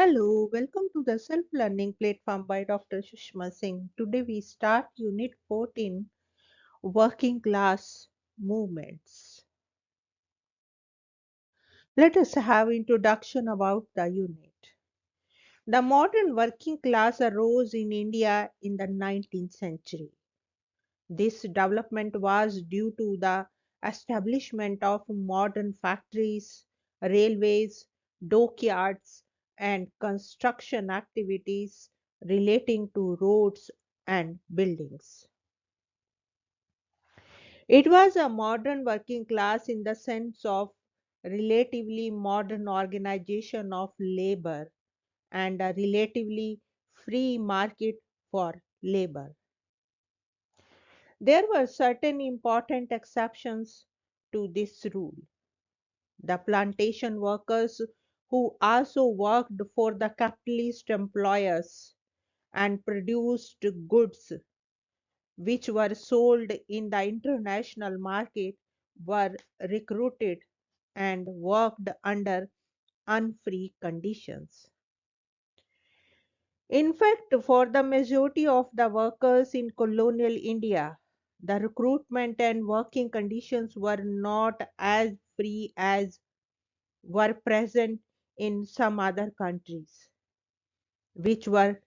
Hello, welcome to the self learning platform by Dr. Sushma Singh. Today we start Unit 14 Working Class Movements. Let us have introduction about the unit. The modern working class arose in India in the 19th century. This development was due to the establishment of modern factories, railways, dockyards, and construction activities relating to roads and buildings. It was a modern working class in the sense of relatively modern organization of labor and a relatively free market for labor. There were certain important exceptions to this rule. The plantation workers who also worked for the capitalist employers and produced goods which were sold in the international market were recruited and worked under unfree conditions. In fact, for the majority of the workers in colonial India, the recruitment and working conditions were not as free as were present in some other countries, which were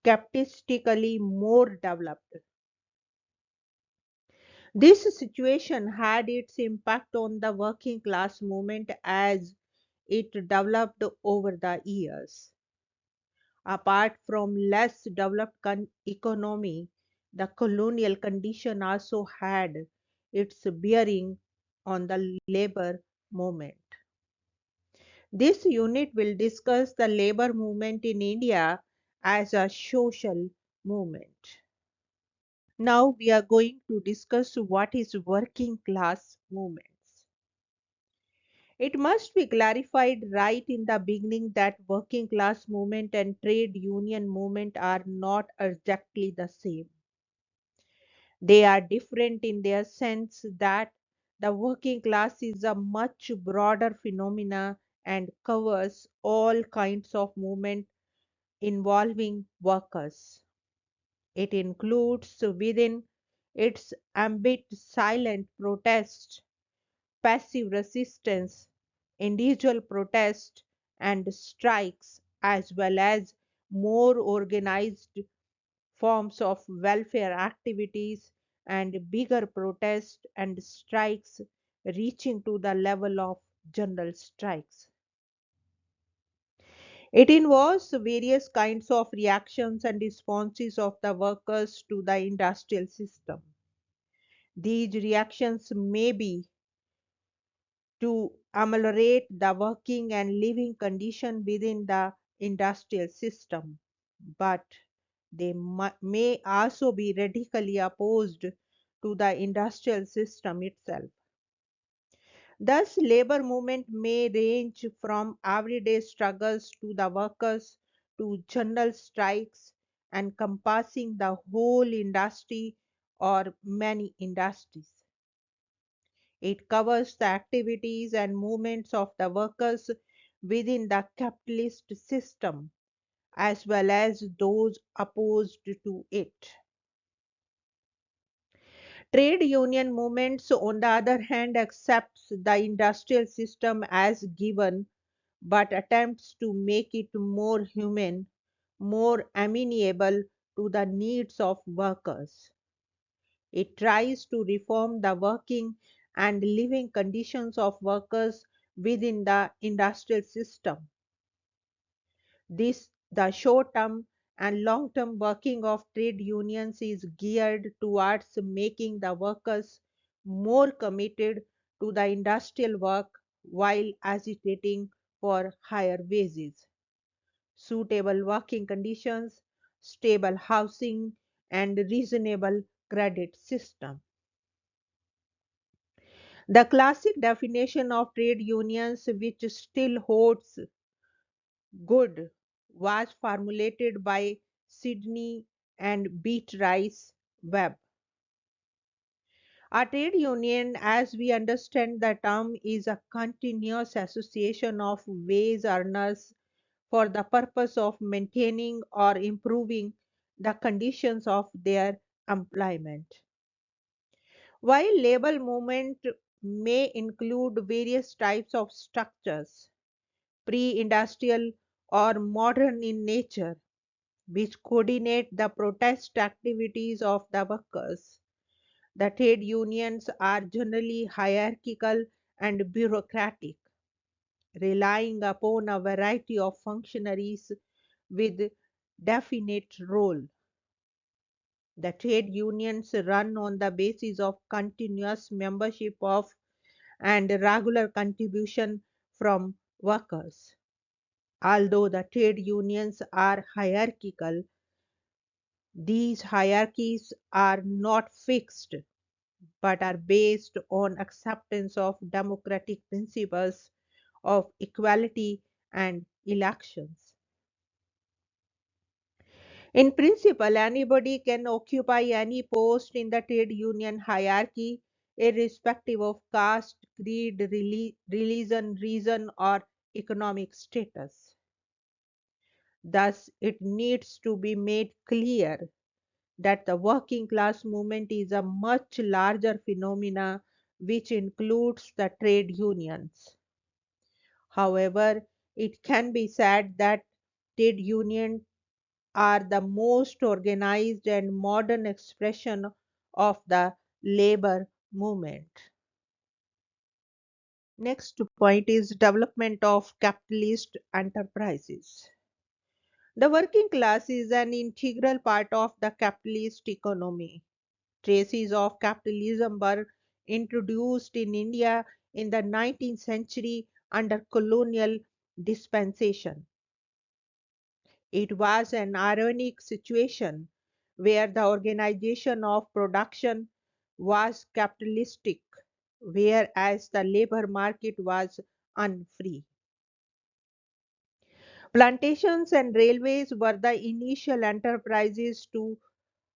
capitalistically more developed. This situation had its impact on the working class movement as it developed over the years. Apart from less developed economy, the colonial condition also had its bearing on the labor movement. This unit will discuss the labor movement in India as a social movement. Now we are going to discuss what is working class movements. It must be clarified right in the beginning that working class movement and trade union movement are not exactly the same. They are different in their sense that the working class is a much broader phenomena and covers all kinds of movement involving workers. It includes within its ambit silent protest, passive resistance, individual protest, and strikes, as well as more organized forms of welfare activities and bigger protests and strikes reaching to the level of general strikes. It involves various kinds of reactions and responses of the workers to the industrial system. These reactions may be to ameliorate the working and living condition within the industrial system, but they may also be radically opposed to the industrial system itself. Thus, labor movement may range from everyday struggles to the workers to general strikes encompassing the whole industry or many industries. It covers the activities and movements of the workers within the capitalist system as well as those opposed to it. Trade union movements, on the other hand, accepts the industrial system as given but attempts to make it more human, more amenable to the needs of workers. It tries to reform the working and living conditions of workers within the industrial system. The short term and long term working of trade unions is geared towards making the workers more committed to the industrial work while agitating for higher wages, suitable working conditions, stable housing, and reasonable credit system. The classic definition of trade unions, which still holds good, was formulated by Sidney and Beatrice Webb. A trade union, as we understand the term, is a continuous association of wage earners for the purpose of maintaining or improving the conditions of their employment. While labor movement may include various types of structures, pre-industrial or modern in nature, which coordinate the protest activities of the workers, the trade unions are generally hierarchical and bureaucratic, relying upon a variety of functionaries with definite role. The trade unions run on the basis of continuous membership of and regular contribution from workers. Although the trade unions are hierarchical, these hierarchies are not fixed but are based on acceptance of democratic principles of equality and elections. In principle, anybody can occupy any post in the trade union hierarchy, irrespective of caste, creed, religion, reason, or economic status. Thus, it needs to be made clear that the working class movement is a much larger phenomena which includes the trade unions. However, it can be said that trade unions are the most organized and modern expression of the labor movement. Next point is development of capitalist enterprises. The working class is an integral part of the capitalist economy. Traces of capitalism were introduced in India in the 19th century under colonial dispensation. It was an ironic situation where the organization of production was capitalistic, whereas the labor market was unfree. Plantations and railways were the initial enterprises to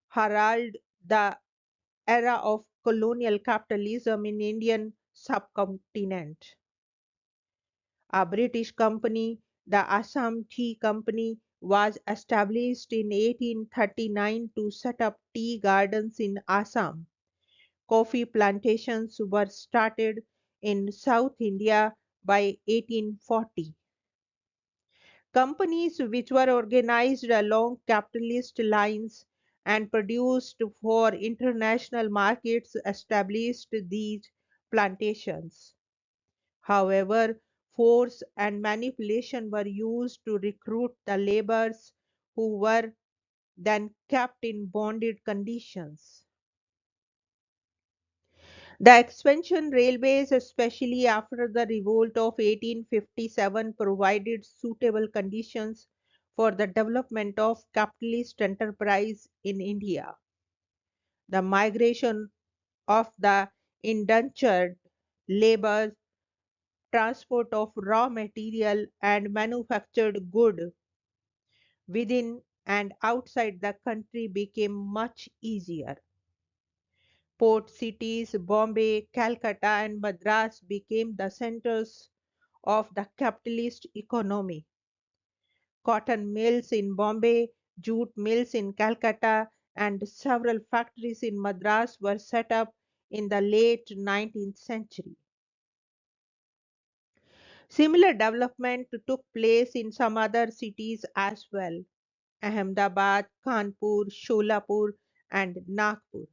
herald the era of colonial capitalism in Indian subcontinent. A British company, the Assam Tea Company, was established in 1839 to set up tea gardens in Assam. Coffee plantations were started in South India by 1840. Companies which were organized along capitalist lines and produced for international markets established these plantations. However, force and manipulation were used to recruit the laborers who were then kept in bonded conditions. The expansion railways, especially after the revolt of 1857, provided suitable conditions for the development of capitalist enterprise in India. The migration of the indentured labor, transport of raw material, and manufactured good within and outside the country became much easier. Port cities Bombay, Calcutta, and Madras became the centers of the capitalist economy. Cotton mills in Bombay, jute mills in Calcutta, and several factories in Madras were set up in the late 19th century. Similar development took place in some other cities as well: Ahmedabad, Kanpur, Sholapur, and Nagpur.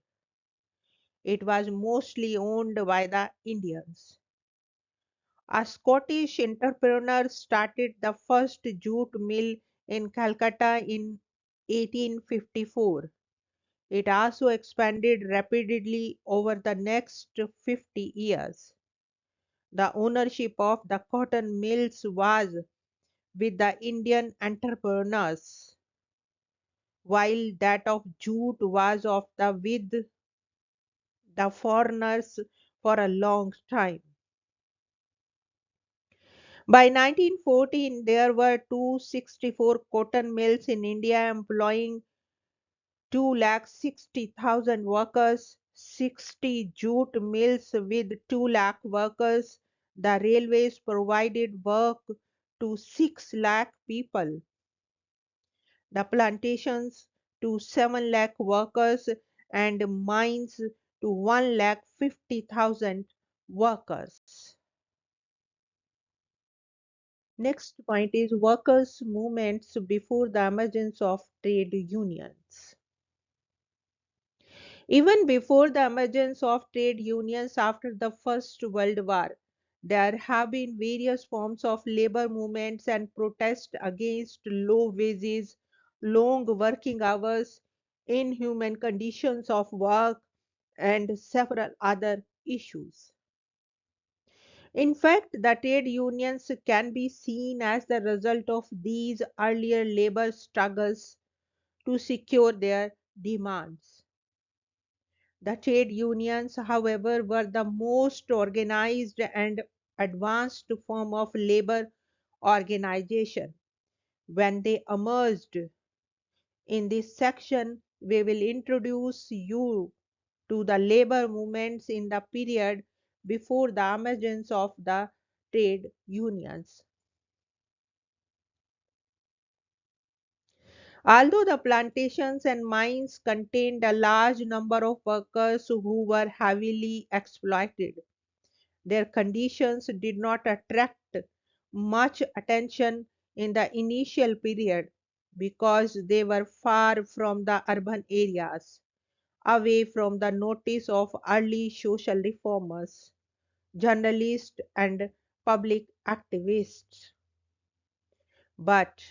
It was mostly owned by the Indians. A Scottish entrepreneur started the first jute mill in Calcutta in 1854. It also expanded rapidly over the next 50 years. The ownership of the cotton mills was with the Indian entrepreneurs, while that of jute was of the with the foreigners for a long time. By 1914, there were 264 cotton mills in India employing 260,000 workers, 60 jute mills with 2 lakh workers. The railways provided work to 6 lakh people, the plantations to 7 lakh workers, and mines to 1 lakh 50,000 workers. Next point is workers' movements before the emergence of trade unions. Even before the emergence of trade unions after the First World War, there have been various forms of labor movements and protest against low wages, long working hours, inhuman conditions of work, and several other issues. In fact, the trade unions can be seen as the result of these earlier labor struggles to secure their demands. The trade unions, however, were the most organized and advanced form of labor organization when they emerged. In this section, we will introduce you to the labor movements in the period before the emergence of the trade unions. Although the plantations and mines contained a large number of workers who were heavily exploited, their conditions did not attract much attention in the initial period because they were far from the urban areas, away from the notice of early social reformers, journalists, and public activists. But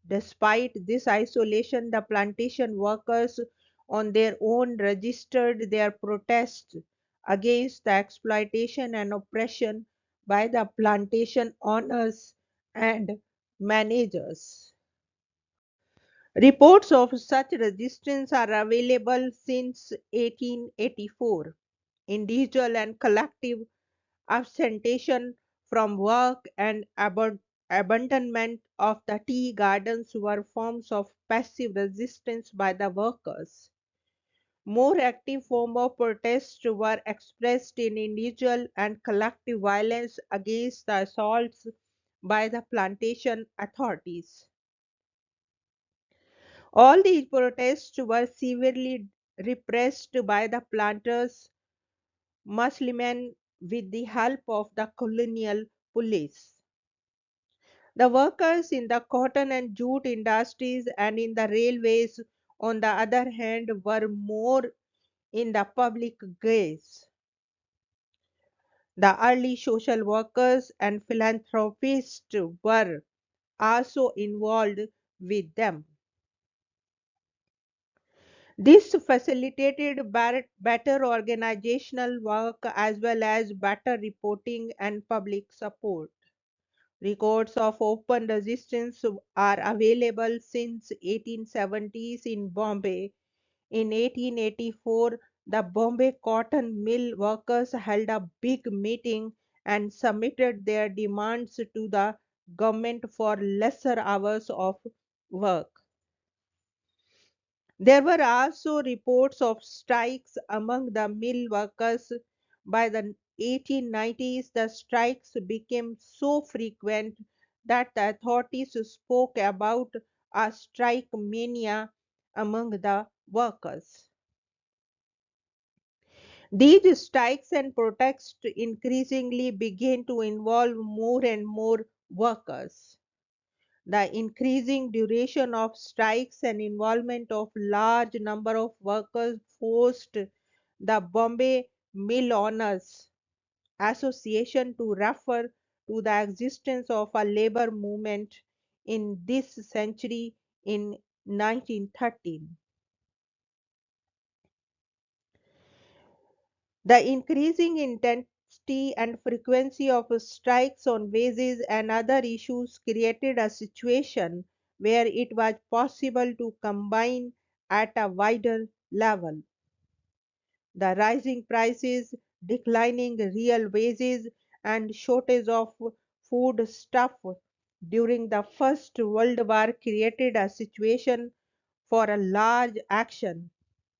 despite this isolation, the plantation workers on their own registered their protest against the exploitation and oppression by the plantation owners and managers. Reports of such resistance are available since 1884. Individual and collective absentation from work and abandonment of the tea gardens were forms of passive resistance by the workers. More active forms of protest were expressed in individual and collective violence against the assaults by the plantation authorities. All these protests were severely repressed by the planters, Muslimen, with the help of the colonial police. The workers in the cotton and jute industries and in the railways, on the other hand, were more in the public gaze. The early social workers and philanthropists were also involved with them. This facilitated better organizational work as well as better reporting and public support. Records of open resistance are available since 1870s in Bombay. In 1884, the Bombay cotton mill workers held a big meeting and submitted their demands to the government for lesser hours of work. There were also reports of strikes among the mill workers. By the 1890s, the strikes became so frequent that the authorities spoke about a strike mania among the workers. These strikes and protests increasingly began to involve more and more workers. The increasing duration of strikes and involvement of large number of workers forced the Bombay Mill Owners Association to refer to the existence of a labor movement in this century in 1913. The increasing intensity and frequency of strikes on wages and other issues created a situation where it was possible to combine at a wider level. The rising prices, declining real wages, and shortage of food stuff during the First World War created a situation for a large action,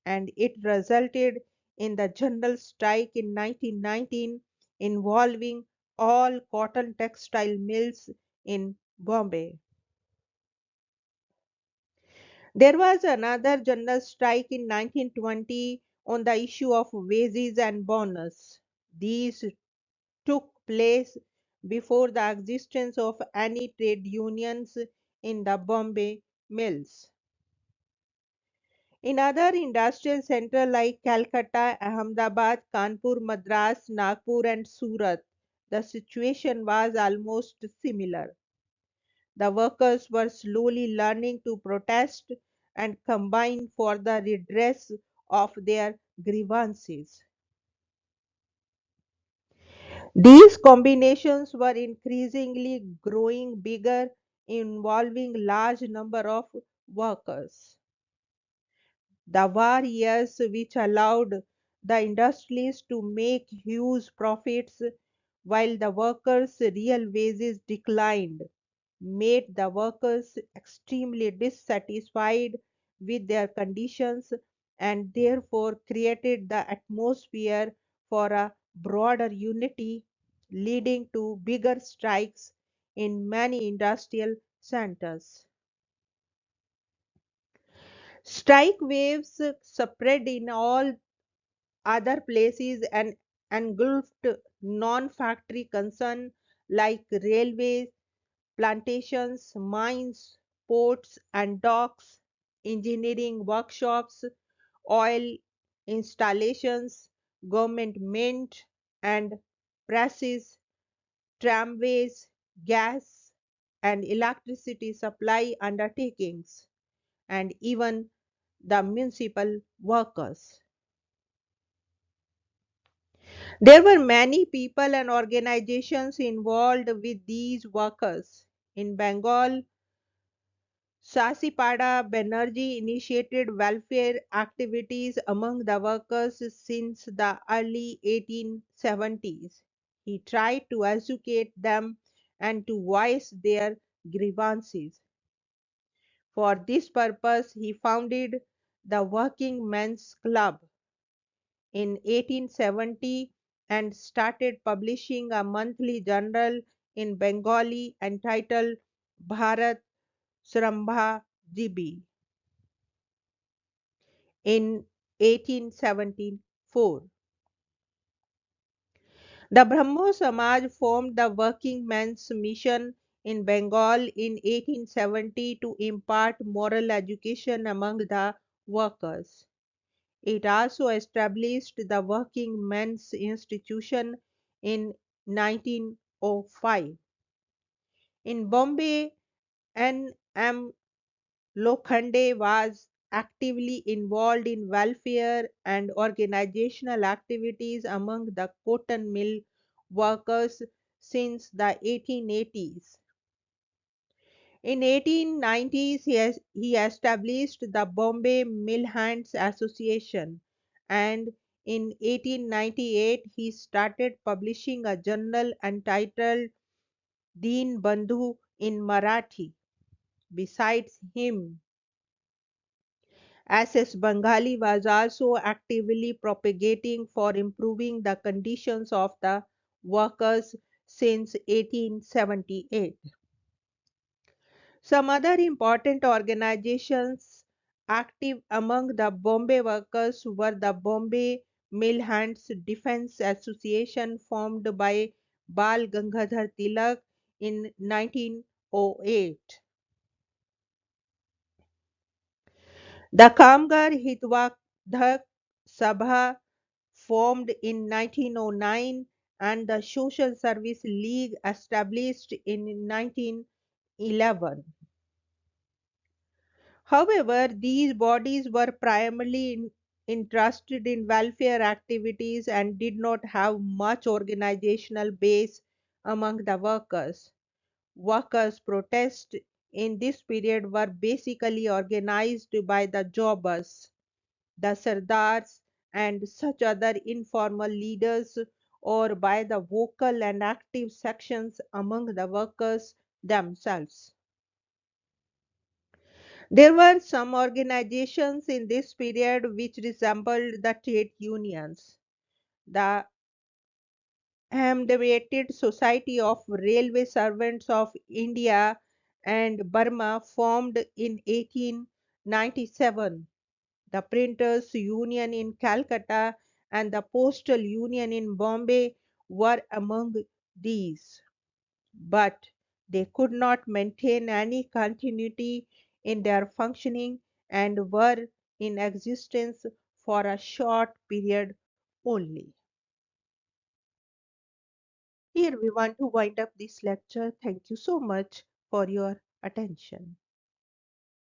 and it resulted in the general strike in 1919 involving all cotton textile mills in Bombay. There was another general strike in 1920 on the issue of wages and bonus. These took place before the existence of any trade unions in the Bombay mills. In other industrial centers like Calcutta, Ahmedabad, Kanpur, Madras, Nagpur, and Surat, the situation was almost similar. The workers were slowly learning to protest and combine for the redress of their grievances. These combinations were increasingly growing bigger, involving large number of workers. The war years, which allowed the industries to make huge profits while the workers' real wages declined, made the workers extremely dissatisfied with their conditions and therefore created the atmosphere for a broader unity, leading to bigger strikes in many industrial centers. Strike waves spread in all other places and engulfed non factory concerns like railways, plantations, mines, ports and docks, engineering workshops, oil installations, government mint and presses, tramways, gas and electricity supply undertakings, and even the municipal workers. There were many people and organizations involved with these workers. In Bengal, Sasipada Banerjee initiated welfare activities among the workers since the early 1870s. He tried to educate them and to voice their grievances. For this purpose, he founded the Working Men's Club in 1870 and started publishing a monthly journal in Bengali entitled Bharat Srambha GB in 1874. The Brahmo Samaj formed the Working Men's Mission in Bengal in 1870 to impart moral education among the workers. It also established the Working Men's Institution in 1905. In Bombay, N.M. Lokhande was actively involved in welfare and organizational activities among the cotton mill workers since the 1880s. In 1890s, he established the Bombay Mill Hands Association, and in 1898 he started publishing a journal entitled Deen Bandhu in Marathi. Besides him, SS Bengali was also actively propagating for improving the conditions of the workers since 1878. Some other important organizations active among the Bombay workers were the Bombay Mill Hands Defense Association formed by Bal Gangadhar Tilak in 1908. The Kamgar Hitwadhak Sabha formed in 1909 and the Social Service League established in 1911. However, these bodies were primarily interested in welfare activities and did not have much organizational base among the workers. Workers' protests in this period were basically organized by the jobbers, the sardars, and such other informal leaders, or by the vocal and active sections among the workers themselves. There were some organizations in this period which resembled the trade unions. The Ahmedabad Society of Railway Servants of India and Burma formed in 1897. The Printers Union in Calcutta and the Postal Union in Bombay were among these, but they could not maintain any continuity in their functioning and were in existence for a short period only. Here we want to wind up this lecture. Thank you so much for your attention.